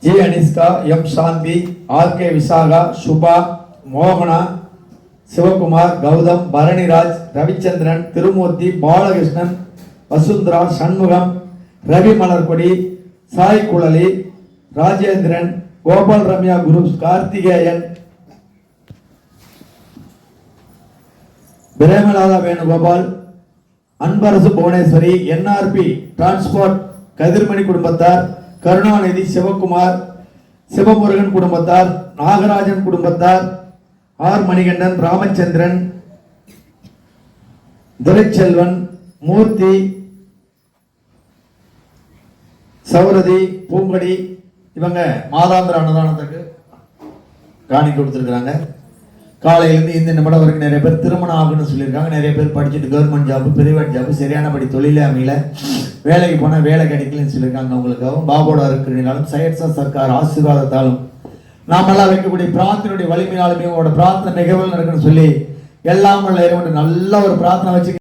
G Aniska, M Shanthi, RK. Visaka, Subha, மோகனா, Sivakumar, Gautham, Bharaniraj, Ravichandran, Thirumoorthy, Balakrishnan, Vasundhara, Shanmugam, Ravi Malarkodi, Sai Kuzhali, Rajendran, Gopal Ramya groups, Karthikeyan, Premalatha Venugopal, Anbarasu Bhuvaneshwari, NRP transport Kathirmani குடும்பத்தார், கருணாநிதி, சிவகுமார், சிவமுருகன் குடும்பத்தார், நாகராஜன் குடும்பத்தார், ஆர் மணிகண்டன், ராமச்சந்திரன், துரைச்செல்வன், மூர்த்தி, சௌரதி, பூங்கடி இவங்க மாதாந்திர அன்னதானத்துக்கு காணி கொடுத்துருக்காங்க. காலையிலேருந்து இந்த நிமிடம் வரைக்கும் நிறைய பேர் திருமணம் ஆகுன்னு சொல்லியிருக்காங்க. நிறைய பேர் படிச்சுட்டு கவர்மெண்ட் ஜாப்பு, பிரைவேட் ஜாப்பு, சரியானபடி தொழிலே அமையல, வேலைக்கு போனால் வேலை கிடைக்கலன்னு சொல்லியிருக்காங்க. அவங்களுக்காகவும் பாபோட இருக்கிறனாலும் சையட்ஸா சர்க்கார் ஆசீர்வாதத்தாலும் நாமெல்லாம் வைக்கக்கூடிய பிரார்த்தனையுடைய வலிமையாலுமே உங்களோட பிரார்த்தனை மிகவும் இருக்குன்னு சொல்லி எல்லாம் நல்ல ஒரு பிரார்த்தனை வச்சு